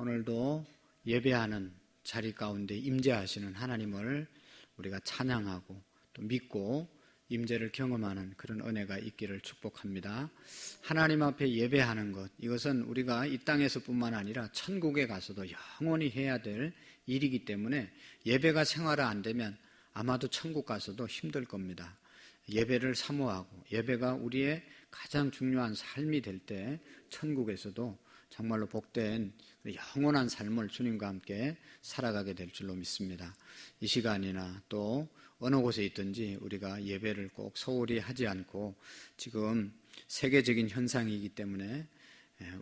오늘도 예배하는 자리 가운데 임재하시는 하나님을 우리가 찬양하고 또 믿고 임재를 경험하는 그런 은혜가 있기를 축복합니다. 하나님 앞에 예배하는 것, 이것은 우리가 이 땅에서뿐만 아니라 천국에 가서도 영원히 해야 될 일이기 때문에 예배가 생활화 안 되면 아마도 천국 가서도 힘들 겁니다. 예배를 사모하고 예배가 우리의 가장 중요한 삶이 될 때 천국에서도 정말로 복된 영원한 삶을 주님과 함께 살아가게 될 줄로 믿습니다. 이 시간이나 또 어느 곳에 있든지 우리가 예배를 꼭 소홀히 하지 않고, 지금 세계적인 현상이기 때문에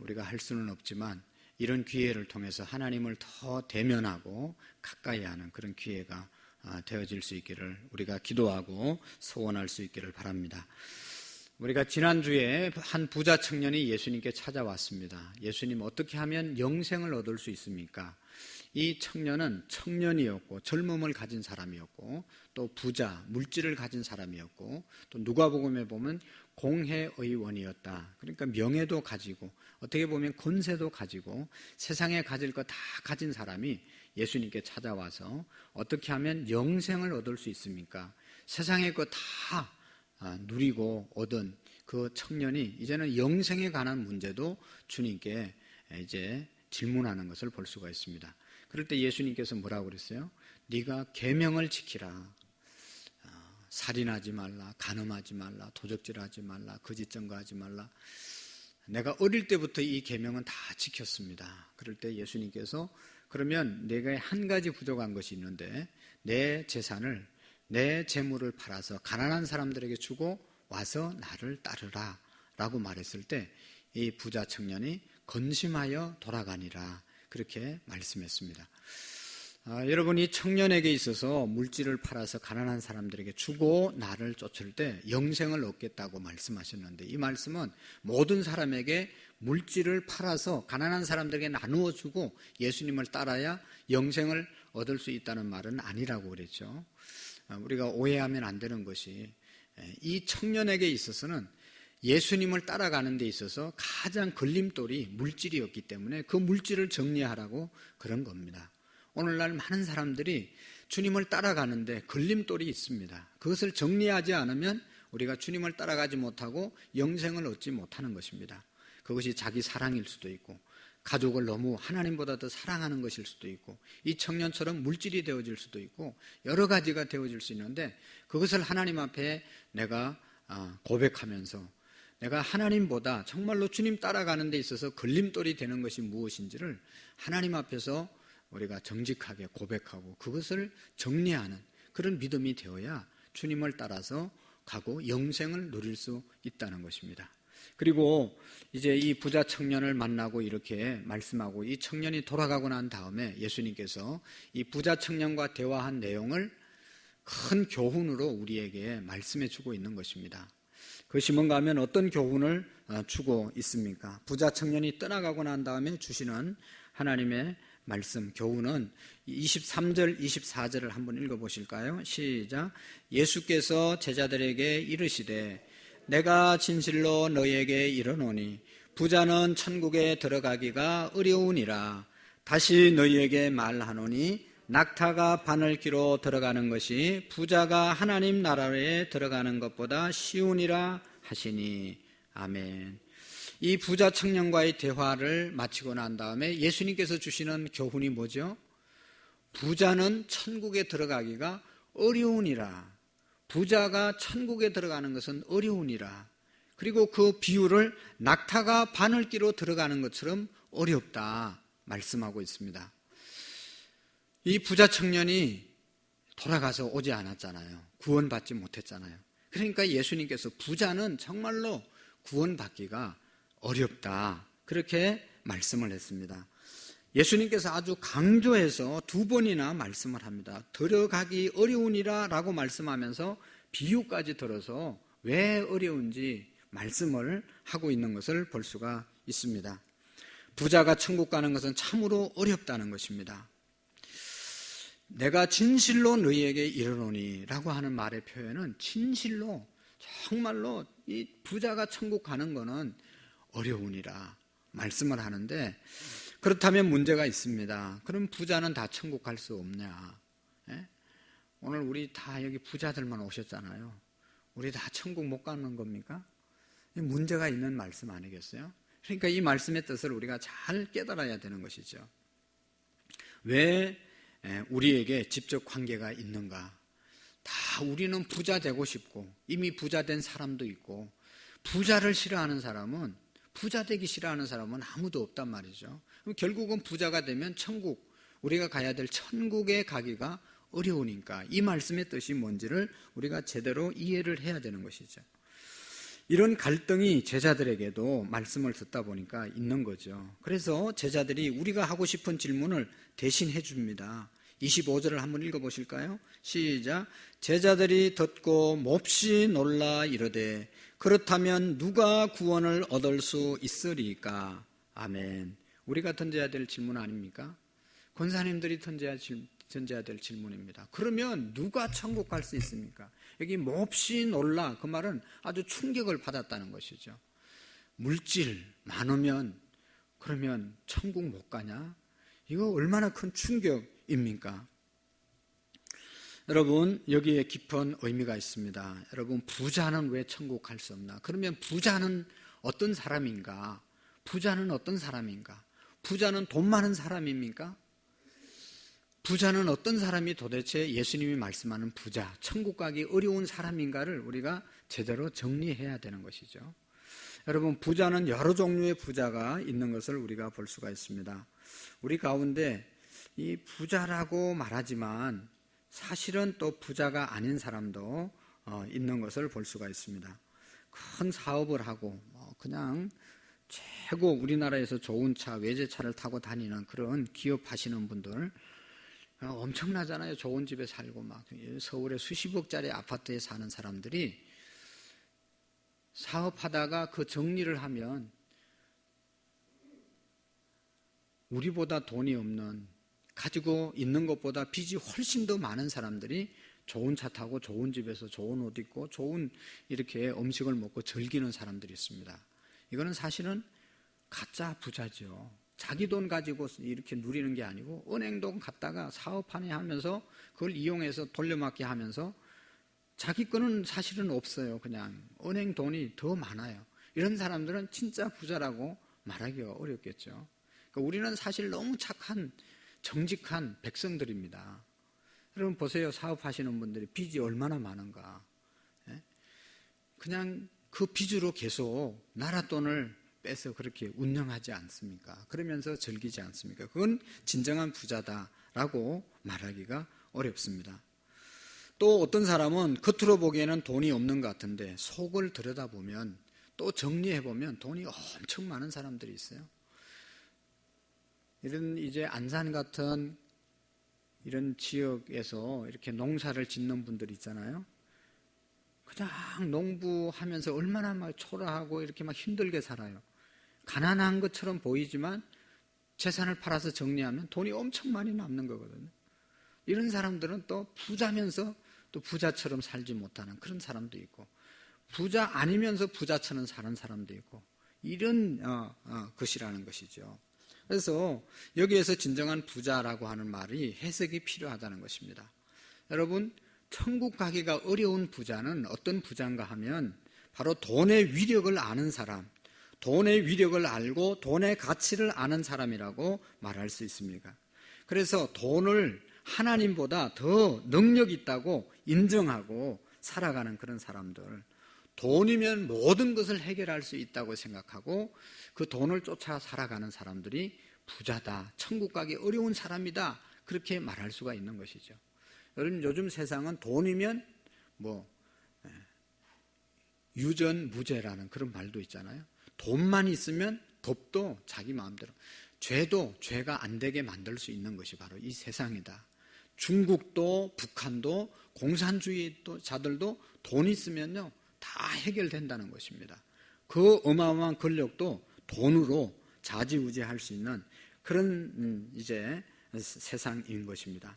우리가 할 수는 없지만 이런 기회를 통해서 하나님을 더 대면하고 가까이 하는 그런 기회가 되어질 수 있기를 우리가 기도하고 소원할 수 있기를 바랍니다. 우리가 지난주에 한 부자 청년이 예수님께 찾아왔습니다. 예수님, 어떻게 하면 영생을 얻을 수 있습니까? 이 청년은 청년이었고 젊음을 가진 사람이었고 또 부자, 물질을 가진 사람이었고 또 누가복음에 보면 공회의원이었다. 그러니까 명예도 가지고 어떻게 보면 권세도 가지고 세상에 가질 거 다 가진 사람이 예수님께 찾아와서 어떻게 하면 영생을 얻을 수 있습니까? 세상의 거 다 누리고 얻은 그 청년이 이제는 영생에 관한 문제도 주님께 이제 질문하는 것을 볼 수가 있습니다. 그럴 때 예수님께서 뭐라고 그랬어요? 네가 계명을 지키라. 살인하지 말라, 간음하지 말라, 도적질하지 말라, 거짓 증거하지 말라. 내가 어릴 때부터 이 계명은 다 지켰습니다. 그럴 때 예수님께서 그러면 내가 한 가지 부족한 것이 있는데 내 재산을, 내 재물을 팔아서 가난한 사람들에게 주고 와서 나를 따르라 라고 말했을 때 이 부자 청년이 건심하여 돌아가니라, 그렇게 말씀했습니다. 여러분, 이 청년에게 있어서 물질을 팔아서 가난한 사람들에게 주고 나를 쫓을 때 영생을 얻겠다고 말씀하셨는데, 이 말씀은 모든 사람에게 물질을 팔아서 가난한 사람들에게 나누어 주고 예수님을 따라야 영생을 얻을 수 있다는 말은 아니라고 그랬죠. 우리가 오해하면 안 되는 것이, 이 청년에게 있어서는 예수님을 따라가는 데 있어서 가장 걸림돌이 물질이었기 때문에 그 물질을 정리하라고 그런 겁니다. 오늘날 많은 사람들이 주님을 따라가는데 걸림돌이 있습니다. 그것을 정리하지 않으면 우리가 주님을 따라가지 못하고 영생을 얻지 못하는 것입니다. 그것이 자기 사랑일 수도 있고 가족을 너무 하나님보다 더 사랑하는 것일 수도 있고 이 청년처럼 물질이 되어질 수도 있고 여러 가지가 되어질 수 있는데, 그것을 하나님 앞에 내가 고백하면서 내가 하나님보다 정말로 주님 따라가는 데 있어서 걸림돌이 되는 것이 무엇인지를 하나님 앞에서 우리가 정직하게 고백하고 그것을 정리하는 그런 믿음이 되어야 주님을 따라서 가고 영생을 누릴 수 있다는 것입니다. 그리고 이제 이 부자 청년을 만나고 이렇게 말씀하고 이 청년이 돌아가고 난 다음에 예수님께서 이 부자 청년과 대화한 내용을 큰 교훈으로 우리에게 말씀해 주고 있는 것입니다. 그것이 뭔가 하면 어떤 교훈을 주고 있습니까? 부자 청년이 떠나가고 난 다음에 주시는 하나님의 말씀, 교훈은 23절, 24절을 한번 읽어보실까요? 시작. 예수께서 제자들에게 이르시되 내가 진실로 너희에게 이르노니 부자는 천국에 들어가기가 어려우니라. 다시 너희에게 말하노니 낙타가 바늘기로 들어가는 것이 부자가 하나님 나라에 들어가는 것보다 쉬우니라 하시니. 아멘. 이 부자 청년과의 대화를 마치고 난 다음에 예수님께서 주시는 교훈이 뭐죠? 부자는 천국에 들어가기가 어려우니라. 부자가 천국에 들어가는 것은 어려우니라. 그리고 그 비유를 낙타가 바늘기로 들어가는 것처럼 어렵다 말씀하고 있습니다. 이 부자 청년이 돌아가서 오지 않았잖아요. 구원받지 못했잖아요. 그러니까 예수님께서 부자는 정말로 구원받기가 어렵다, 그렇게 말씀을 했습니다. 예수님께서 아주 강조해서 2번이나 말씀을 합니다. 들어가기 어려우니라 라고 말씀하면서 비유까지 들어서 왜 어려운지 말씀을 하고 있는 것을 볼 수가 있습니다. 부자가 천국 가는 것은 참으로 어렵다는 것입니다. 내가 진실로 너희에게 이르노니 라고 하는 말의 표현은 진실로 정말로 이 부자가 천국 가는 것은 어려우니라 말씀을 하는데, 그렇다면 문제가 있습니다. 그럼 부자는 다 천국 갈 수 없냐? 예? 오늘 우리 다 여기 부자들만 오셨잖아요. 우리 다 천국 못 가는 겁니까? 문제가 있는 말씀 아니겠어요? 그러니까 이 말씀의 뜻을 우리가 잘 깨달아야 되는 것이죠. 왜 우리에게 직접 관계가 있는가? 다 우리는 부자 되고 싶고 이미 부자 된 사람도 있고 부자를 싫어하는 사람은 부자 되기 싫어하는 사람은 아무도 없단 말이죠. 그럼 결국은 부자가 되면 천국, 우리가 가야 될 천국에 가기가 어려우니까 이 말씀의 뜻이 뭔지를 우리가 제대로 이해를 해야 되는 것이죠. 이런 갈등이 제자들에게도 말씀을 듣다 보니까 있는 거죠. 그래서 제자들이 우리가 하고 싶은 질문을 대신해 줍니다. 25절을 한번 읽어보실까요? 시작. 제자들이 듣고 몹시 놀라 이르되 그렇다면 누가 구원을 얻을 수 있으리까? 아멘. 우리가 던져야 될 질문 아닙니까? 권사님들이 던져야 될 질문입니다. 그러면 누가 천국 갈 수 있습니까? 여기 몹시 놀라, 그 말은 아주 충격을 받았다는 것이죠. 물질 많으면 그러면 천국 못 가냐? 이거 얼마나 큰 충격입니까? 여러분, 여기에 깊은 의미가 있습니다. 여러분, 부자는 왜 천국 갈 수 없나? 그러면 부자는 어떤 사람인가? 부자는 어떤 사람인가? 부자는 돈 많은 사람입니까? 부자는 어떤 사람이 도대체 예수님이 말씀하는 부자, 천국 가기 어려운 사람인가를 우리가 제대로 정리해야 되는 것이죠. 여러분, 부자는 여러 종류의 부자가 있는 것을 우리가 볼 수가 있습니다. 우리 가운데 이 부자라고 말하지만 사실은 또 부자가 아닌 사람도 있는 것을 볼 수가 있습니다. 큰 사업을 하고 그냥 최고 우리나라에서 좋은 차, 외제차를 타고 다니는 그런 기업 하시는 분들 엄청나잖아요. 좋은 집에 살고 막 서울에 수십억짜리 아파트에 사는 사람들이 사업하다가 그 정리를 하면 우리보다 돈이 없는, 가지고 있는 것보다 빚이 훨씬 더 많은 사람들이 좋은 차 타고 좋은 집에서 좋은 옷 입고 좋은 이렇게 음식을 먹고 즐기는 사람들이 있습니다. 이거는 사실은 가짜 부자죠. 자기 돈 가지고 이렇게 누리는 게 아니고 은행 돈 갖다가 사업하네 하면서 그걸 이용해서 돌려막기 하면서 자기 거는 사실은 없어요. 그냥 은행 돈이 더 많아요. 이런 사람들은 진짜 부자라고 말하기가 어렵겠죠. 그러니까 우리는 사실 너무 착한 정직한 백성들입니다. 여러분 보세요. 사업하시는 분들이 빚이 얼마나 많은가. 그냥 그 빚으로 계속 나라 돈을 빼서 그렇게 운영하지 않습니까? 그러면서 즐기지 않습니까? 그건 진정한 부자다라고 말하기가 어렵습니다. 또 어떤 사람은 겉으로 보기에는 돈이 없는 것 같은데 속을 들여다보면 또 정리해보면 돈이 엄청 많은 사람들이 있어요. 이런 이제 안산 같은 이런 지역에서 이렇게 농사를 짓는 분들 있잖아요. 그냥 농부하면서 얼마나 막 초라하고 이렇게 막 힘들게 살아요. 가난한 것처럼 보이지만 재산을 팔아서 정리하면 돈이 엄청 많이 남는 거거든요. 이런 사람들은 또 부자면서 또 부자처럼 살지 못하는 그런 사람도 있고, 부자 아니면서 부자처럼 사는 사람도 있고, 이런 것이라는 것이죠. 그래서 여기에서 진정한 부자라고 하는 말이 해석이 필요하다는 것입니다. 여러분, 천국 가기가 어려운 부자는 어떤 부자인가 하면 바로 돈의 위력을 아는 사람, 돈의 위력을 알고 돈의 가치를 아는 사람이라고 말할 수 있습니다. 그래서 돈을 하나님보다 더 능력 있다고 인정하고 살아가는 그런 사람들, 돈이면 모든 것을 해결할 수 있다고 생각하고 그 돈을 쫓아 살아가는 사람들이 부자다, 천국 가기 어려운 사람이다, 그렇게 말할 수가 있는 것이죠. 여러분, 요즘 세상은 돈이면 유전무죄라는 그런 말도 있잖아요. 돈만 있으면 법도 자기 마음대로, 죄도 죄가 안 되게 만들 수 있는 것이 바로 이 세상이다. 중국도 북한도 공산주의자들도 돈 있으면요 다 해결된다는 것입니다. 그 어마어마한 권력도 돈으로 좌지우지할 수 있는 그런 이제 세상인 것입니다.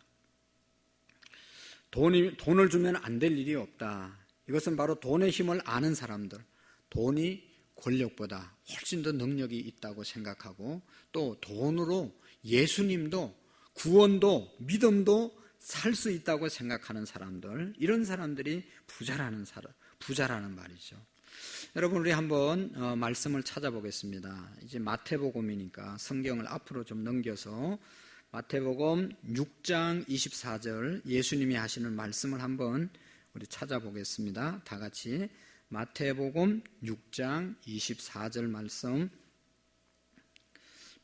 돈을 주면 안 될 일이 없다. 이것은 바로 돈의 힘을 아는 사람들, 돈이 권력보다 훨씬 더 능력이 있다고 생각하고 또 돈으로 예수님도 구원도 믿음도 살 수 있다고 생각하는 사람들, 이런 사람들이 부자라는 말이죠. 여러분, 우리 한번 말씀을 찾아보겠습니다. 이제 마태복음이니까 성경을 앞으로 좀 넘겨서 마태복음 6장 24절 예수님이 하시는 말씀을 한번 우리 찾아보겠습니다. 다 같이 마태복음 6장 24절 말씀,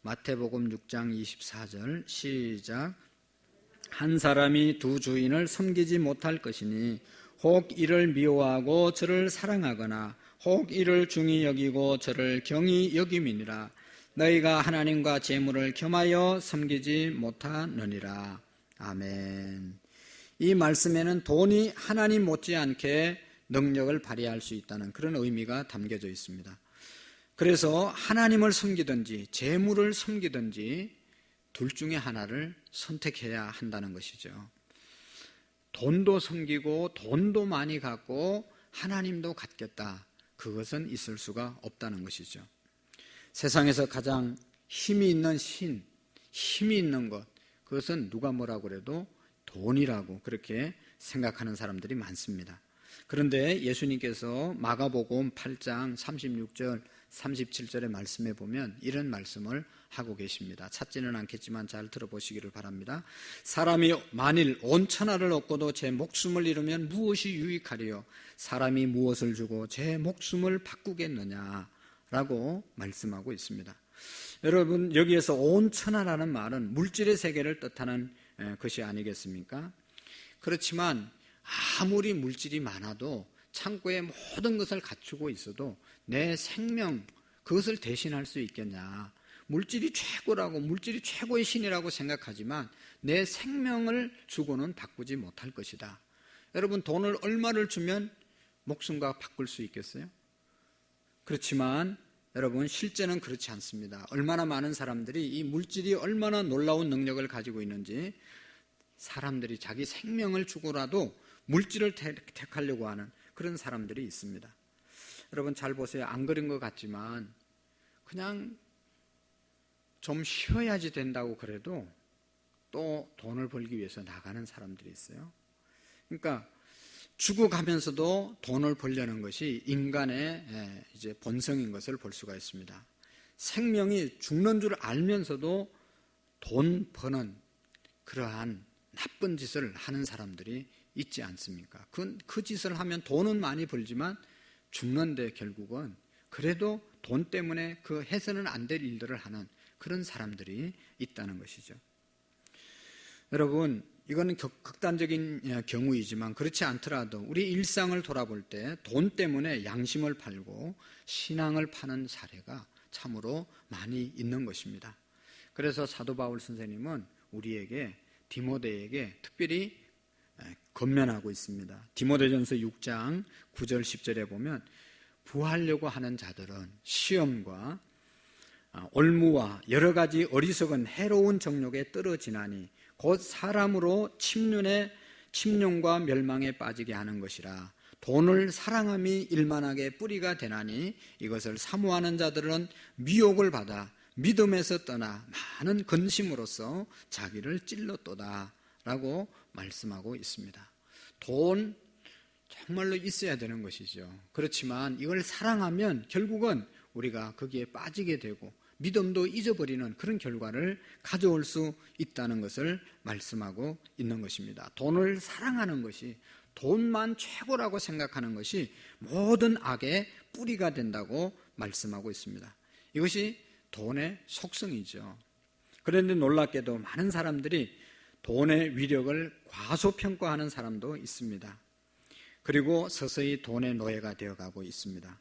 마태복음 6장 24절 시작. 한 사람이 두 주인을 섬기지 못할 것이니 혹 이를 미워하고 저를 사랑하거나 혹 이를 중히 여기고 저를 경히 여김이니라. 너희가 하나님과 재물을 겸하여 섬기지 못하느니라. 아멘. 이 말씀에는 돈이 하나님 못지않게 능력을 발휘할 수 있다는 그런 의미가 담겨져 있습니다. 그래서 하나님을 섬기든지 재물을 섬기든지 둘 중에 하나를 선택해야 한다는 것이죠. 돈도 섬기고 돈도 많이 갖고 하나님도 갖겠다, 그것은 있을 수가 없다는 것이죠. 세상에서 가장 힘이 있는 힘이 있는 것, 그것은 누가 뭐라고 그래도 돈이라고 그렇게 생각하는 사람들이 많습니다. 그런데 예수님께서 마가복음 8장 36절 37절의 말씀에 보면 이런 말씀을 하고 계십니다. 찾지는 않겠지만 잘 들어보시기를 바랍니다. 사람이 만일 온 천하를 얻고도 제 목숨을 잃으면 무엇이 유익하리요? 사람이 무엇을 주고 제 목숨을 바꾸겠느냐? 라고 말씀하고 있습니다. 여러분, 여기에서 온 천하라는 말은 물질의 세계를 뜻하는 것이 아니겠습니까? 그렇지만 아무리 물질이 많아도 창고에 모든 것을 갖추고 있어도 내 생명, 그것을 대신할 수 있겠냐? 물질이 최고라고, 물질이 최고의 신이라고 생각하지만 내 생명을 주고는 바꾸지 못할 것이다. 여러분, 돈을 얼마를 주면 목숨과 바꿀 수 있겠어요? 그렇지만 여러분, 실제는 그렇지 않습니다. 얼마나 많은 사람들이 이 물질이 얼마나 놀라운 능력을 가지고 있는지, 사람들이 자기 생명을 주고라도 물질을 택하려고 하는 그런 사람들이 있습니다. 여러분, 잘 보세요. 안 그런 것 같지만 그냥 좀 쉬어야지 된다고 그래도 또 돈을 벌기 위해서 나가는 사람들이 있어요. 그러니까 죽어가면서도 돈을 벌려는 것이 인간의 이제 본성인 것을 볼 수가 있습니다. 생명이 죽는 줄 알면서도 돈 버는 그러한 나쁜 짓을 하는 사람들이 있지 않습니까? 그 짓을 하면 돈은 많이 벌지만 죽는데 결국은 그래도 돈 때문에 그 해서는 안 될 일들을 하는 그런 사람들이 있다는 것이죠. 여러분, 이거는 극단적인 경우이지만 그렇지 않더라도 우리 일상을 돌아볼 때 돈 때문에 양심을 팔고 신앙을 파는 사례가 참으로 많이 있는 것입니다. 그래서 사도 바울 선생님은 우리에게, 디모데에게 특별히 권면하고 있습니다. 디모데전서 6장 9절 10절에 보면 부하려고 하는 자들은 시험과 올무와 여러 가지 어리석은 해로운 정욕에 떨어지나니 곧 사람으로 침륜과 멸망에 빠지게 하는 것이라. 돈을 사랑함이 일만하게 뿌리가 되나니 이것을 사모하는 자들은 미혹을 받아 믿음에서 떠나 많은 근심으로써 자기를 찔렀도다 라고 말씀하고 있습니다. 돈 정말로 있어야 되는 것이죠. 그렇지만 이걸 사랑하면 결국은 우리가 거기에 빠지게 되고 믿음도 잊어버리는 그런 결과를 가져올 수 있다는 것을 말씀하고 있는 것입니다. 돈을 사랑하는 것이, 돈만 최고라고 생각하는 것이 모든 악의 뿌리가 된다고 말씀하고 있습니다. 이것이 돈의 속성이죠. 그런데 놀랍게도 많은 사람들이 돈의 위력을 과소평가하는 사람도 있습니다. 그리고 서서히 돈의 노예가 되어가고 있습니다.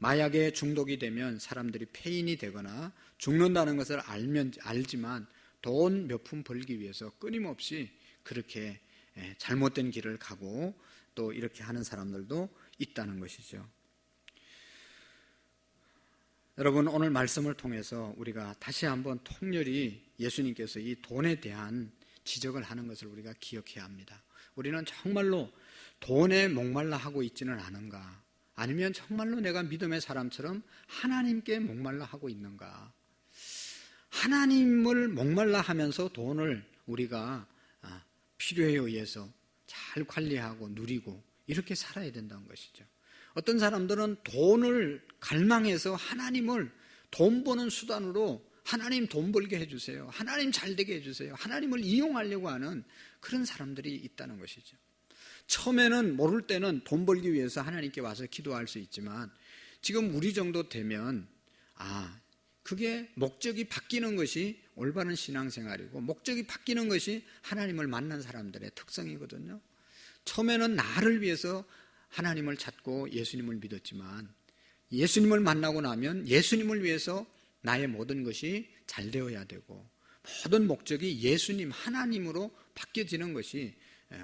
마약에 중독이 되면 사람들이 폐인이 되거나 죽는다는 것을 알지만 돈 몇 푼 벌기 위해서 끊임없이 그렇게 잘못된 길을 가고 또 이렇게 하는 사람들도 있다는 것이죠. 여러분, 오늘 말씀을 통해서 우리가 다시 한번 통렬히 예수님께서 이 돈에 대한 지적을 하는 것을 우리가 기억해야 합니다. 우리는 정말로 돈에 목말라 하고 있지는 않은가? 아니면 정말로 내가 믿음의 사람처럼 하나님께 목말라 하고 있는가? 하나님을 목말라 하면서 돈을 우리가 필요에 의해서 잘 관리하고 누리고 이렇게 살아야 된다는 것이죠. 어떤 사람들은 돈을 갈망해서 하나님을 돈 버는 수단으로 하나님 돈 벌게 해주세요. 하나님 잘 되게 해주세요. 하나님을 이용하려고 하는 그런 사람들이 있다는 것이죠. 처음에는 모를 때는 돈 벌기 위해서 하나님께 와서 기도할 수 있지만 지금 우리 정도 되면 그게 목적이 바뀌는 것이 올바른 신앙생활이고 목적이 바뀌는 것이 하나님을 만난 사람들의 특성이거든요. 처음에는 나를 위해서 하나님을 찾고 예수님을 믿었지만 예수님을 만나고 나면 예수님을 위해서 나의 모든 것이 잘 되어야 되고 모든 목적이 예수님, 하나님으로 바뀌어지는 것이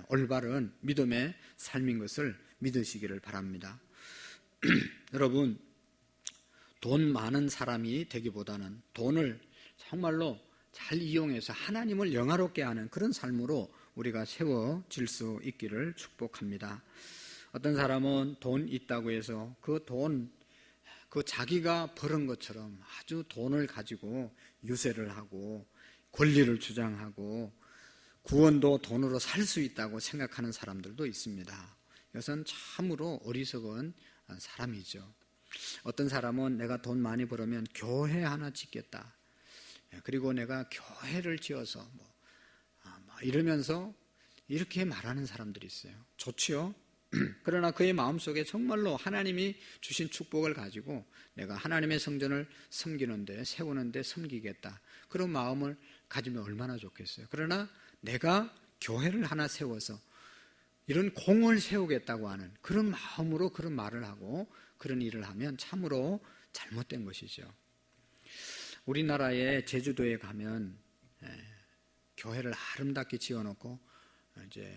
올바른 믿음의 삶인 것을 믿으시기를 바랍니다. 여러분, 돈 많은 사람이 되기보다는 돈을 정말로 잘 이용해서 하나님을 영화롭게 하는 그런 삶으로 우리가 세워질 수 있기를 축복합니다. 어떤 사람은 돈 있다고 해서 그 돈, 그 자기가 벌은 것처럼 아주 돈을 가지고 유세를 하고 권리를 주장하고 구원도 돈으로 살 수 있다고 생각하는 사람들도 있습니다. 이것은 참으로 어리석은 사람이죠. 어떤 사람은 내가 돈 많이 벌으면 교회 하나 짓겠다. 그리고 내가 교회를 지어서 이러면서 이렇게 말하는 사람들이 있어요. 좋지요? 그러나 그의 마음속에 정말로 하나님이 주신 축복을 가지고 내가 하나님의 성전을 섬기는데 세우는데 섬기겠다. 그런 마음을 가지면 얼마나 좋겠어요. 그러나 내가 교회를 하나 세워서 이런 공을 세우겠다고 하는 그런 마음으로 그런 말을 하고 그런 일을 하면 참으로 잘못된 것이죠. 우리나라의 제주도에 가면 교회를 아름답게 지어놓고 이제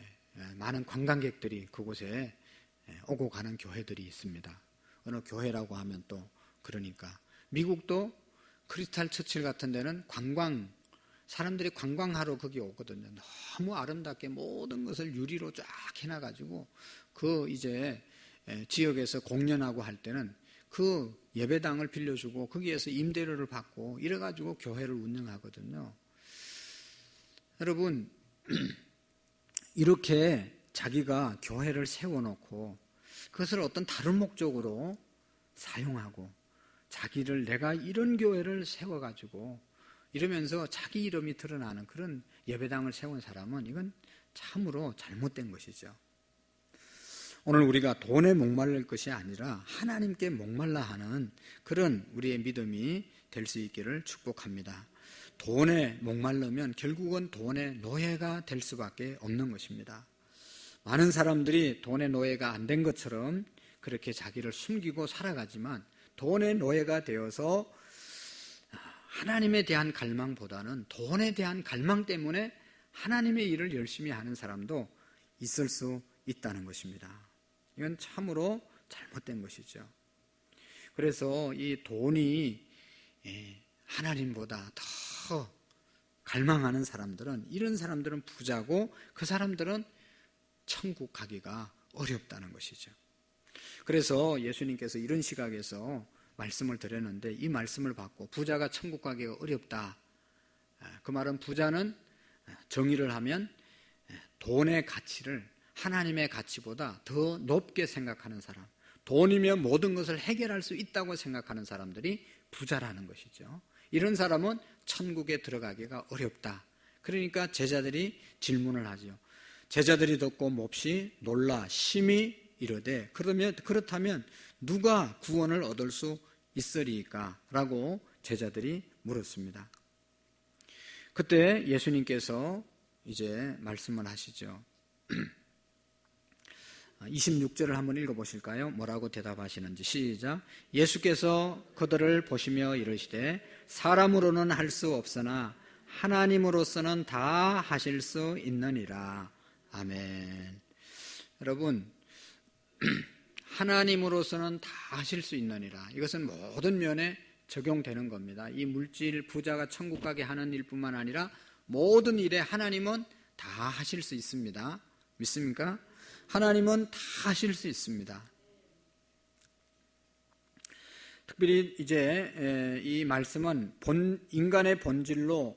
많은 관광객들이 그곳에 오고 가는 교회들이 있습니다. 어느 교회라고 하면 또 그러니까 미국도 크리스탈 처칠 같은 데는 사람들이 관광하러 거기 오거든요. 너무 아름답게 모든 것을 유리로 쫙 해놔가지고 그 이제 지역에서 공연하고 할 때는 그 예배당을 빌려주고 거기에서 임대료를 받고 이래가지고 교회를 운영하거든요. 여러분, 이렇게 자기가 교회를 세워놓고 그것을 어떤 다른 목적으로 사용하고 자기를 내가 이런 교회를 세워가지고 이러면서 자기 이름이 드러나는 그런 예배당을 세운 사람은 이건 참으로 잘못된 것이죠. 오늘 우리가 돈에 목마를 것이 아니라 하나님께 목말라 하는 그런 우리의 믿음이 될 수 있기를 축복합니다. 돈에 목마르면 결국은 돈의 노예가 될 수밖에 없는 것입니다. 많은 사람들이 돈의 노예가 안 된 것처럼 그렇게 자기를 숨기고 살아가지만 돈의 노예가 되어서 하나님에 대한 갈망보다는 돈에 대한 갈망 때문에 하나님의 일을 열심히 하는 사람도 있을 수 있다는 것입니다. 이건 참으로 잘못된 것이죠. 그래서 이 돈이 하나님보다 더 갈망하는 사람들은 이런 사람들은 부자고 그 사람들은 천국 가기가 어렵다는 것이죠. 그래서 예수님께서 이런 시각에서 말씀을 드렸는데 이 말씀을 받고 부자가 천국 가기가 어렵다. 그 말은 부자는 정의를 하면 돈의 가치를 하나님의 가치보다 더 높게 생각하는 사람, 돈이면 모든 것을 해결할 수 있다고 생각하는 사람들이 부자라는 것이죠. 이런 사람은 천국에 들어가기가 어렵다. 그러니까 제자들이 질문을 하죠. 제자들이 듣고 몹시 놀라 심히 이르되 그렇다면 누가 구원을 얻을 수 있으리까? 라고 제자들이 물었습니다. 그때 예수님께서 이제 말씀을 하시죠. 26절을 한번 읽어보실까요? 뭐라고 대답하시는지 시작. 예수께서 그들을 보시며 이르시되 사람으로는 할 수 없으나 하나님으로서는 다 하실 수 있느니라. 아멘. 여러분, 하나님으로서는 다 하실 수 있느니라. 이것은 모든 면에 적용되는 겁니다. 이 물질 부자가 천국 가게 하는 일뿐만 아니라 모든 일에 하나님은 다 하실 수 있습니다. 믿습니까? 하나님은 다 하실 수 있습니다. 특별히 이제 이 말씀은 인간의 본질로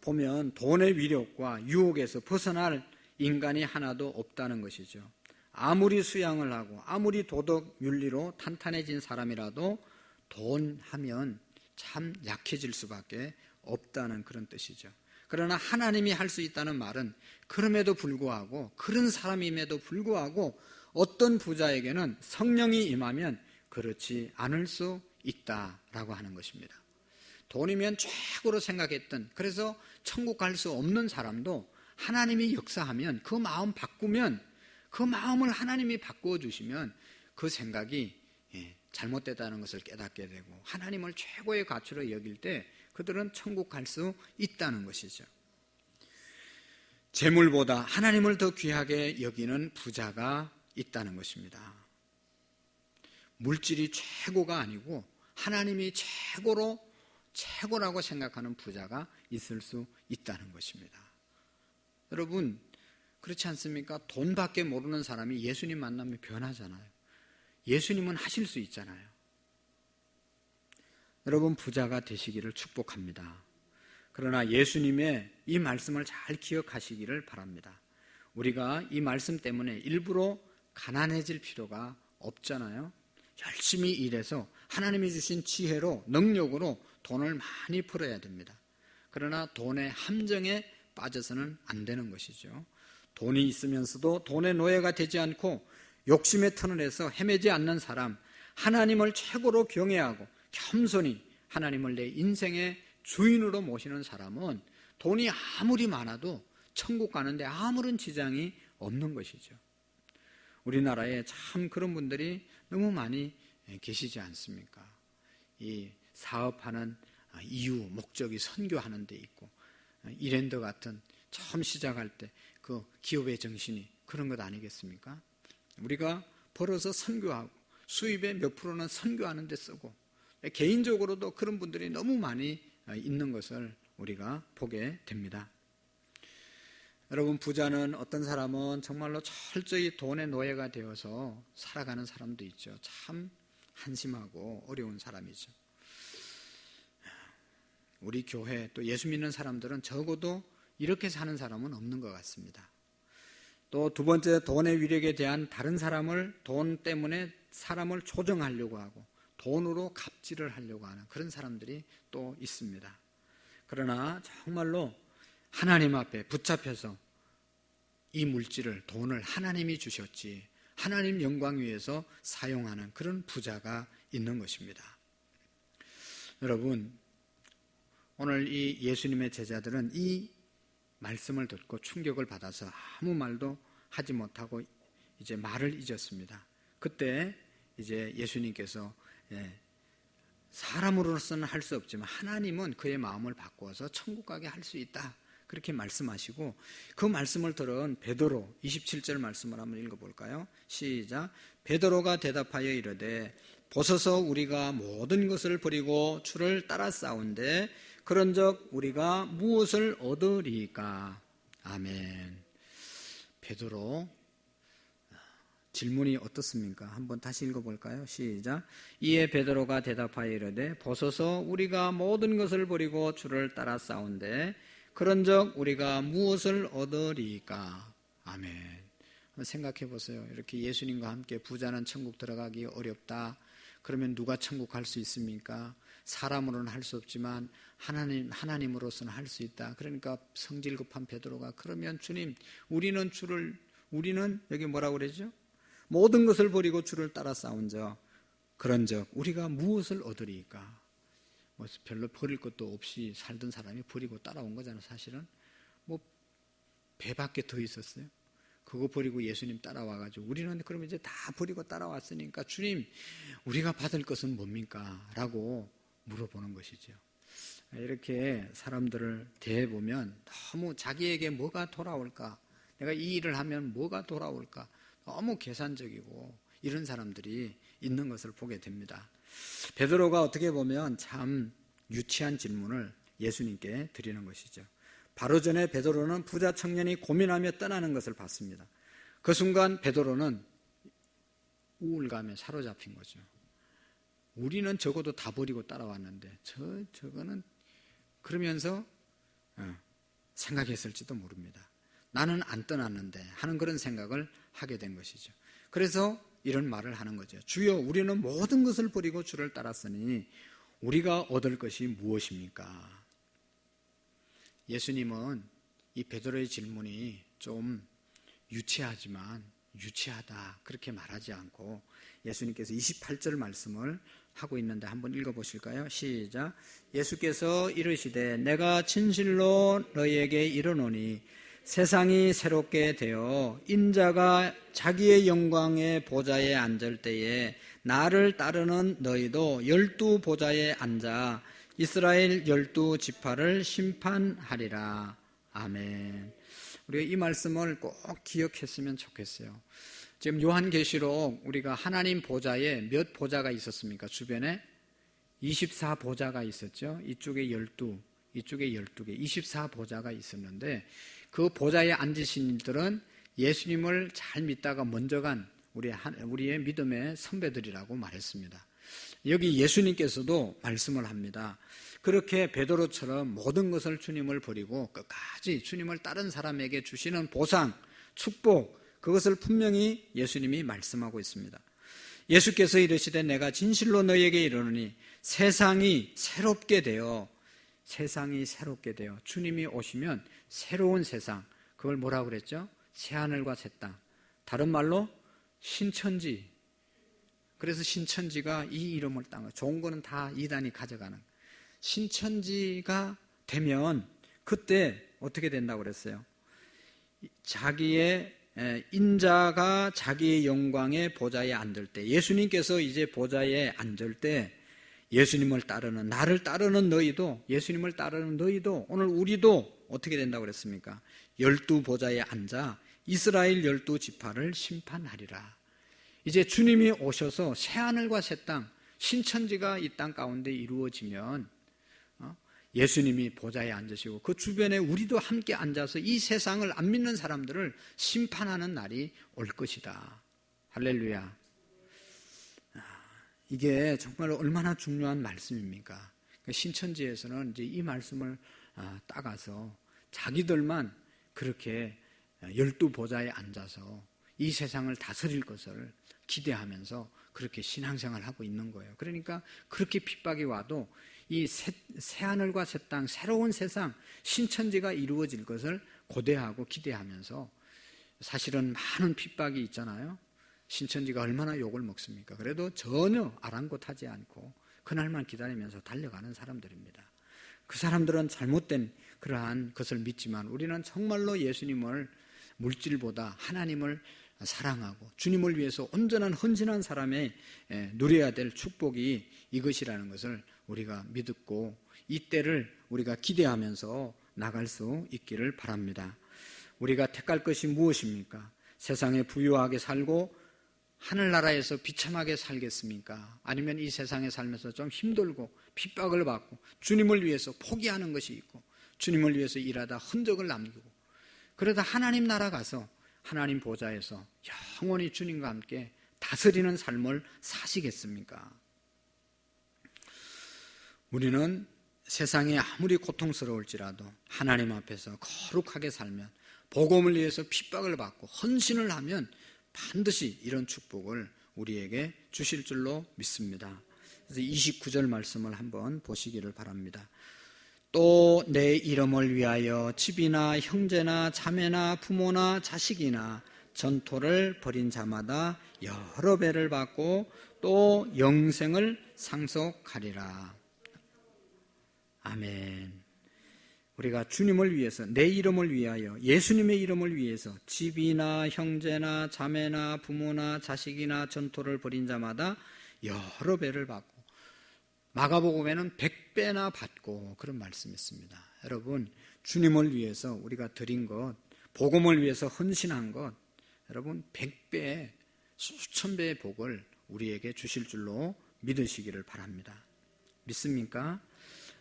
보면 돈의 위력과 유혹에서 벗어날 인간이 하나도 없다는 것이죠. 아무리 수양을 하고 아무리 도덕 윤리로 탄탄해진 사람이라도 돈 하면 참 약해질 수밖에 없다는 그런 뜻이죠. 그러나 하나님이 할 수 있다는 말은 그럼에도 불구하고, 그런 사람임에도 불구하고 어떤 부자에게는 성령이 임하면 그렇지 않을 수 있다라고 하는 것입니다. 돈이면 최고로 생각했던, 그래서 천국 갈 수 없는 사람도 하나님이 역사하면, 그 마음 바꾸면, 그 마음을 하나님이 바꾸어 주시면 그 생각이 잘못됐다는 것을 깨닫게 되고 하나님을 최고의 가치로 여길 때 그들은 천국 갈 수 있다는 것이죠. 재물보다 하나님을 더 귀하게 여기는 부자가 있다는 것입니다. 물질이 최고가 아니고 하나님이 최고라고 생각하는 부자가 있을 수 있다는 것입니다. 여러분, 그렇지 않습니까? 돈밖에 모르는 사람이 예수님 만나면 변하잖아요. 예수님은 하실 수 있잖아요. 여러분, 부자가 되시기를 축복합니다. 그러나 예수님의 이 말씀을 잘 기억하시기를 바랍니다. 우리가 이 말씀 때문에 일부러 가난해질 필요가 없잖아요. 열심히 일해서 하나님이 주신 지혜로, 능력으로 돈을 많이 벌어야 됩니다. 그러나 돈의 함정에 빠져서는 안 되는 것이죠. 돈이 있으면서도 돈의 노예가 되지 않고 욕심의 터널에서 헤매지 않는 사람, 하나님을 최고로 경외하고 겸손히 하나님을 내 인생의 주인으로 모시는 사람은 돈이 아무리 많아도 천국 가는데 아무런 지장이 없는 것이죠. 우리나라에 참 그런 분들이 너무 많이 계시지 않습니까? 이 사업하는 이유, 목적이 선교하는 데 있고, 이랜드 같은 처음 시작할 때 그 기업의 정신이 그런 것 아니겠습니까? 우리가 벌어서 선교하고 수입의 몇 프로는 선교하는 데 쓰고, 개인적으로도 그런 분들이 너무 많이 있는 것을 우리가 보게 됩니다. 여러분, 부자는, 어떤 사람은 정말로 철저히 돈의 노예가 되어서 살아가는 사람도 있죠. 참 한심하고 어려운 사람이죠. 우리 교회 또 예수 믿는 사람들은 적어도 이렇게 사는 사람은 없는 것 같습니다. 또 두 번째, 돈의 위력에 대한 다른 사람을, 돈 때문에 사람을 조정하려고 하고 돈으로 갑질을 하려고 하는 그런 사람들이 또 있습니다. 그러나 정말로 하나님 앞에 붙잡혀서 이 물질을, 돈을 하나님이 주셨지, 하나님 영광 위해서 사용하는 그런 부자가 있는 것입니다. 여러분, 오늘 이 예수님의 제자들은 이 말씀을 듣고 충격을 받아서 아무 말도 하지 못하고 이제 말을 잊었습니다. 그때 이제 예수님께서 사람으로서는 할 수 없지만 하나님은 그의 마음을 바꾸어서 천국 가게 할 수 있다, 그렇게 말씀하시고, 그 말씀을 들은 베드로 27절 말씀을 한번 읽어볼까요? 시작. 베드로가 대답하여 이르되 보소서 우리가 모든 것을 버리고 주를 따라 싸운데 그런즉 우리가 무엇을 얻으리까? 아멘. 베드로 질문이 어떻습니까? 한번 다시 읽어볼까요? 시작. 이에 베드로가 대답하여 이르되 보소서 우리가 모든 것을 버리고 주를 따라 싸운데 그런즉 우리가 무엇을 얻으리까? 아멘. 한번 생각해 보세요. 이렇게 예수님과 함께 부자는 천국 들어가기 어렵다. 그러면 누가 천국 갈 수 있습니까? 사람으로는 할 수 없지만 하나님으로서는 할 수 있다. 그러니까 성질 급한 베드로가, 그러면 주님, 우리는 여기 뭐라고 그러죠? 모든 것을 버리고 주를 따라 싸운즉 그런즉 우리가 무엇을 얻으리까? 뭐 별로 버릴 것도 없이 살던 사람이 버리고 따라온 거잖아요. 사실은 뭐 배밖에 더 있었어요. 그거 버리고 예수님 따라와가지고 우리는 그러면 이제 다 버리고 따라왔으니까 주님, 우리가 받을 것은 뭡니까? 라고 물어보는 것이죠. 이렇게 사람들을 대해보면 너무 자기에게 뭐가 돌아올까, 내가 이 일을 하면 뭐가 돌아올까, 너무 계산적이고 이런 사람들이 있는 것을 보게 됩니다. 베드로가 어떻게 보면 참 유치한 질문을 예수님께 드리는 것이죠. 바로 전에 베드로는 부자 청년이 고민하며 떠나는 것을 봤습니다. 그 순간 베드로는 우울감에 사로잡힌 거죠. 우리는 적어도 다 버리고 따라왔는데 저거는 그러면서 생각했을지도 모릅니다. 나는 안 떠났는데 하는 그런 생각을 하게 된 것이죠. 그래서 이런 말을 하는 거죠. 주여, 우리는 모든 것을 버리고 주를 따랐으니 우리가 얻을 것이 무엇입니까? 예수님은 이 베드로의 질문이 좀 유치하지만 유치하다 그렇게 말하지 않고 예수님께서 28절 말씀을 하고 있는데 한번 읽어보실까요? 시작. 예수께서 이르시되 내가 진실로 너희에게 이르노니 세상이 새롭게 되어 인자가 자기의 영광의 보좌에 앉을 때에 나를 따르는 너희도 12 보좌에 앉아 이스라엘 12 지파를 심판하리라. 아멘. 우리가 이 말씀을 꼭 기억했으면 좋겠어요. 지금 요한계시록 우리가 하나님 보좌에 몇 보좌가 있었습니까? 주변에 24보좌가 있었죠. 이쪽에 12, 이쪽에 12개, 24보좌가 있었는데 그 보좌에 앉으신 이들은 예수님을 잘 믿다가 먼저 간 우리의 믿음의 선배들이라고 말했습니다. 여기 예수님께서도 말씀을 합니다. 그렇게 베드로처럼 모든 것을 주님을 버리고 끝까지 주님을 다른 사람에게 주시는 보상, 축복, 그것을 분명히 예수님이 말씀하고 있습니다. 예수께서 이르시되 내가 진실로 너희에게 이르노니 세상이 새롭게 되어 주님이 오시면 새로운 세상, 그걸 뭐라고 그랬죠? 새하늘과 새 땅, 다른 말로 신천지. 그래서 신천지가 이 이름을 딴 거예요. 좋은 거는 다 이단이 가져가는. 신천지가 되면 그때 어떻게 된다고 그랬어요? 자기의 인자가 자기의 영광의 보좌에 앉을 때, 예수님께서 이제 보좌에 앉을 때 예수님을 따르는, 나를 따르는 너희도, 예수님을 따르는 너희도, 오늘 우리도 어떻게 된다고 그랬습니까? 12 보좌에 앉아 이스라엘 12 지파를 심판하리라. 이제 주님이 오셔서 새하늘과 새 땅, 신천지가 이 땅 가운데 이루어지면 예수님이 보좌에 앉으시고 그 주변에 우리도 함께 앉아서 이 세상을 안 믿는 사람들을 심판하는 날이 올 것이다. 할렐루야. 이게 정말 얼마나 중요한 말씀입니까? 신천지에서는 이제 이 말씀을 따가서 자기들만 그렇게 12 보좌에 앉아서 이 세상을 다스릴 것을 기대하면서 그렇게 신앙생활을 하고 있는 거예요. 그러니까 그렇게 핍박이 와도 이 새하늘과 새 땅, 새로운 세상, 신천지가 이루어질 것을 고대하고 기대하면서 사실은 많은 핍박이 있잖아요. 신천지가 얼마나 욕을 먹습니까? 그래도 전혀 아랑곳하지 않고 그날만 기다리면서 달려가는 사람들입니다. 그 사람들은 잘못된 그러한 것을 믿지만 우리는 정말로 예수님을 물질보다 하나님을 사랑하고 주님을 위해서 온전한 헌신한 사람의 누려야 될 축복이 이것이라는 것을 우리가 믿고 이 때를 우리가 기대하면서 나갈 수 있기를 바랍니다. 우리가 택할 것이 무엇입니까? 세상에 부유하게 살고 하늘나라에서 비참하게 살겠습니까? 아니면 이 세상에 살면서 좀 힘들고 핍박을 받고 주님을 위해서 포기하는 것이 있고 주님을 위해서 일하다 흔적을 남기고 그러다 하나님 나라 가서 하나님 보좌에서 영원히 주님과 함께 다스리는 삶을 사시겠습니까? 우리는 세상이 아무리 고통스러울지라도 하나님 앞에서 거룩하게 살면 복음을 위해서 핍박을 받고 헌신을 하면 반드시 이런 축복을 우리에게 주실 줄로 믿습니다. 그래서 29절 말씀을 한번 보시기를 바랍니다. 또 내 이름을 위하여 집이나 형제나 자매나 부모나 자식이나 전토를 벌인 자마다 여러 배를 받고 또 영생을 상속하리라. 아멘. 우리가 주님을 위해서, 내 이름을 위하여, 예수님의 이름을 위해서 집이나 형제나 자매나 부모나 자식이나 전토를 벌인 자마다 여러 배를 받고 마가복음에는 100배나 받고 그런 말씀이 있습니다. 여러분, 주님을 위해서 우리가 드린 것, 복음을 위해서 헌신한 것, 여러분 100배, 수천 배의 복을 우리에게 주실 줄로 믿으시기를 바랍니다. 믿습니까?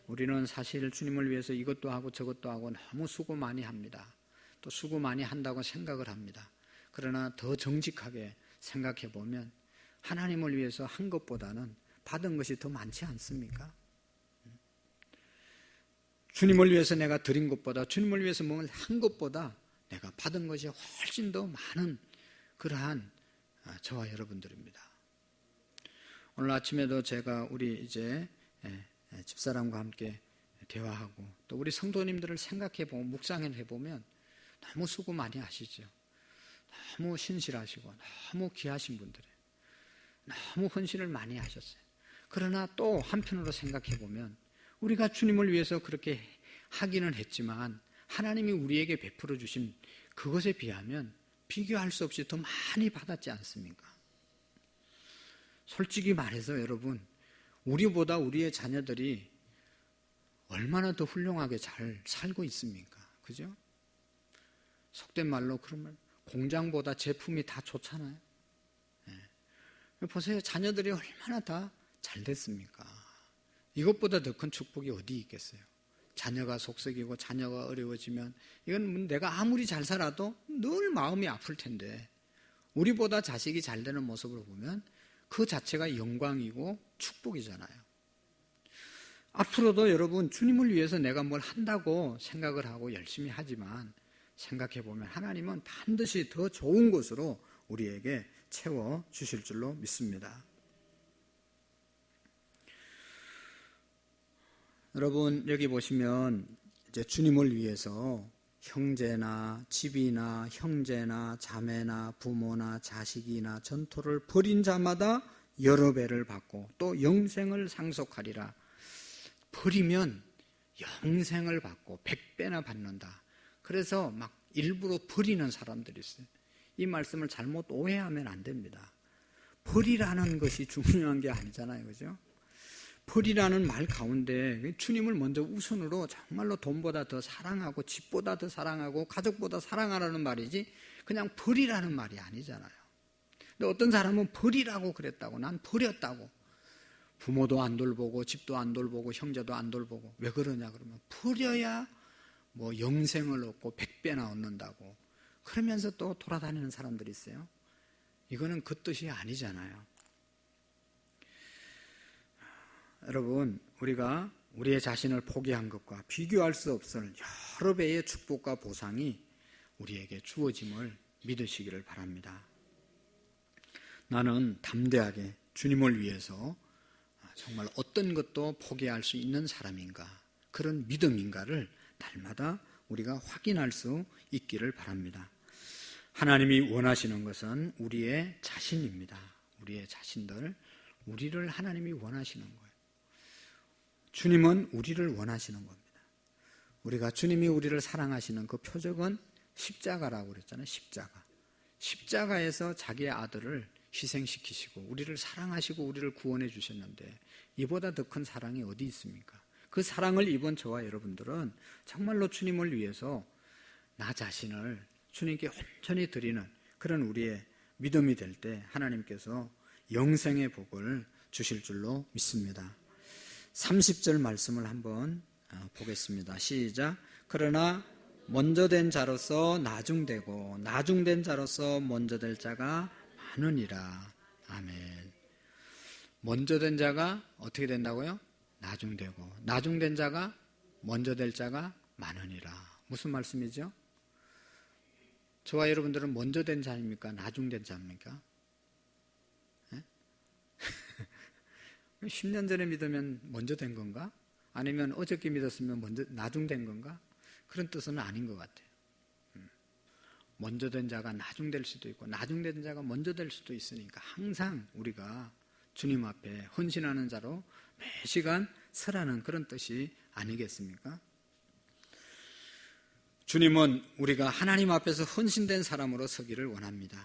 우리는 사실 주님을 위해서 이것도 하고 저것도 하고 너무 수고 많이 합니다. 또 수고 많이 한다고 생각을 합니다. 그러나 더 정직하게 생각해 보면 하나님을 위해서 한 것보다는 받은 것이 더 많지 않습니까? 주님을 위해서 내가 드린 것보다, 주님을 위해서 뭔가를 한 것보다 내가 받은 것이 훨씬 더 많은 그러한 저와 여러분들입니다. 오늘 아침에도 제가 우리 이제 집사람과 함께 대화하고 또 우리 성도님들을 생각해보고 묵상해보면 너무 수고 많이 하시죠. 너무 신실하시고 너무 귀하신 분들이에요. 너무 헌신을 많이 하셨어요. 그러나 또 한편으로 생각해보면 우리가 주님을 위해서 그렇게 하기는 했지만 하나님이 우리에게 베풀어 주신 그것에 비하면 비교할 수 없이 더 많이 받았지 않습니까? 솔직히 말해서 여러분, 우리보다 우리의 자녀들이 얼마나 더 훌륭하게 잘 살고 있습니까? 그죠? 속된 말로 그러면 공장보다 제품이 다 좋잖아요. 보세요. 자녀들이 얼마나 다 잘 됐습니까? 이것보다 더 큰 축복이 어디 있겠어요? 자녀가 속썩이고 자녀가 어려워지면 이건 내가 아무리 잘 살아도 늘 마음이 아플 텐데 우리보다 자식이 잘 되는 모습을 보면 그 자체가 영광이고 축복이잖아요. 앞으로도 여러분 주님을 위해서 내가 뭘 한다고 생각을 하고 열심히 하지만 생각해보면 하나님은 반드시 더 좋은 것으로 우리에게 채워주실 줄로 믿습니다. 여러분 여기 보시면 이제 주님을 위해서 형제나 집이나 형제나 자매나 부모나 자식이나 전토를 벌인 자마다 여러 배를 받고 또 영생을 상속하리라. 버리면 영생을 받고 100배나 받는다. 그래서 막 일부러 버리는 사람들이 있어요. 이 말씀을 잘못 오해하면 안 됩니다. 버리라는 것이 중요한 게 아니잖아요. 그죠? 버리라는 말 가운데 주님을 먼저 우선으로 정말로 돈보다 더 사랑하고 집보다 더 사랑하고 가족보다 사랑하라는 말이지 그냥 버리라는 말이 아니잖아요. 근데 어떤 사람은 버리라고 그랬다고, 난 버렸다고. 부모도 안 돌보고 집도 안 돌보고 형제도 안 돌보고. 왜 그러냐 그러면 버려야 뭐 영생을 얻고 100배나 얻는다고 그러면서 또 돌아다니는 사람들이 있어요. 이거는 그 뜻이 아니잖아요. 여러분, 우리가 우리의 자신을 포기한 것과 비교할 수 없을 여러 배의 축복과 보상이 우리에게 주어짐을 믿으시기를 바랍니다. 나는 담대하게 주님을 위해서 정말 어떤 것도 포기할 수 있는 사람인가, 그런 믿음인가를 날마다 우리가 확인할 수 있기를 바랍니다. 하나님이 원하시는 것은 우리의 자신입니다. 우리의 자신들, 우리를 하나님이 원하시는 거예요. 주님은 우리를 원하시는 겁니다. 우리가 주님이 우리를 사랑하시는 그 표적은 십자가라고 그랬잖아요. 십자가. 십자가에서 자기의 아들을 희생시키시고 우리를 사랑하시고 우리를 구원해 주셨는데 이보다 더 큰 사랑이 어디 있습니까? 그 사랑을 입은 저와 여러분들은 정말로 주님을 위해서 나 자신을 주님께 온전히 드리는 그런 우리의 믿음이 될 때 하나님께서 영생의 복을 주실 줄로 믿습니다. 30절 말씀을 한번 보겠습니다. 시작. 그러나 먼저 된 자로서 나중되고 나중된 자로서 먼저 될 자가 많으니라. 아멘. 먼저 된 자가 어떻게 된다고요? 나중되고 나중된 자가 먼저 될 자가 많으니라. 무슨 말씀이죠? 저와 여러분들은 먼저 된 자입니까? 나중된 자입니까? 10년 전에 믿으면 먼저 된 건가? 아니면 어저께 믿었으면 먼저 나중된 건가? 그런 뜻은 아닌 것 같아요. 먼저 된 자가 나중될 수도 있고 나중된 자가 먼저 될 수도 있으니까 항상 우리가 주님 앞에 헌신하는 자로 매 시간 서라는 그런 뜻이 아니겠습니까? 주님은 우리가 하나님 앞에서 헌신된 사람으로 서기를 원합니다.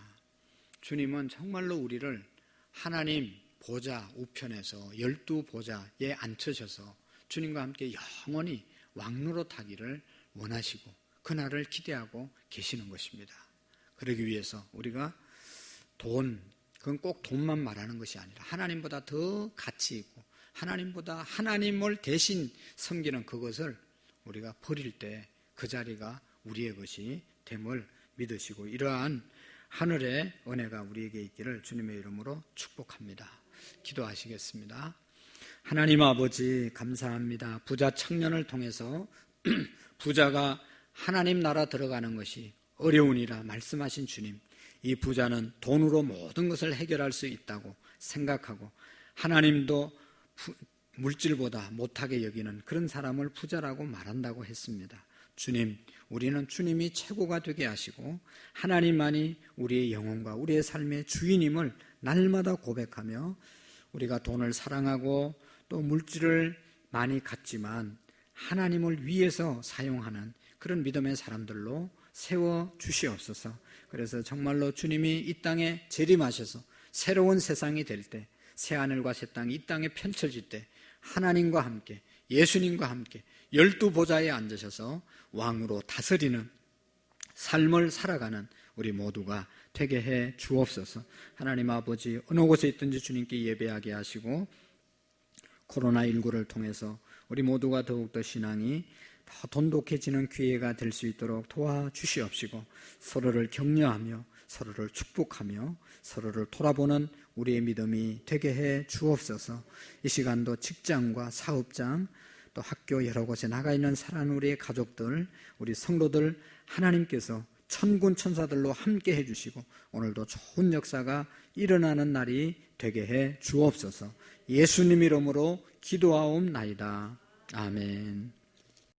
주님은 정말로 우리를 하나님 보좌 우편에서 12보좌에 앉혀셔서 주님과 함께 영원히 왕노릇하기를 원하시고 그날을 기대하고 계시는 것입니다. 그러기 위해서 우리가 그건 꼭 돈만 말하는 것이 아니라 하나님보다 더 가치 있고 하나님보다 하나님을 대신 섬기는 그것을 우리가 버릴 때 그 자리가 우리의 것이 됨을 믿으시고 이러한 하늘의 은혜가 우리에게 있기를 주님의 이름으로 축복합니다. 기도하시겠습니다. 하나님 아버지 감사합니다. 부자 청년을 통해서 부자가 하나님 나라 들어가는 것이 어려우니라 말씀하신 주님, 이 부자는 돈으로 모든 것을 해결할 수 있다고 생각하고 하나님도 물질보다 못하게 여기는 그런 사람을 부자라고 말한다고 했습니다. 주님, 우리는 주님이 최고가 되게 하시고 하나님만이 우리의 영혼과 우리의 삶의 주인임을 날마다 고백하며 우리가 돈을 사랑하고 또 물질을 많이 갖지만 하나님을 위해서 사용하는 그런 믿음의 사람들로 세워주시옵소서. 그래서 정말로 주님이 이 땅에 재림하셔서 새로운 세상이 될 때, 새하늘과 새 땅이 이 땅에 펼쳐질 때 하나님과 함께, 예수님과 함께 12보좌에 앉으셔서 왕으로 다스리는 삶을 살아가는 우리 모두가 되게 해 주옵소서. 하나님 아버지, 어느 곳에 있든지 주님께 예배하게 하시고 코로나19를 통해서 우리 모두가 더욱더 신앙이 더 돈독해지는 기회가 될 수 있도록 도와주시옵시고 서로를 격려하며 서로를 축복하며 서로를 돌아보는 우리의 믿음이 되게 해 주옵소서. 이 시간도 직장과 사업장 또 학교 여러 곳에 나가 있는 사랑하는 우리의 가족들, 우리 성도들 하나님께서 천군 천사들로 함께 해주시고 오늘도 좋은 역사가 일어나는 날이 되게 해 주옵소서. 예수님 이름으로 기도하옵나이다. 아멘.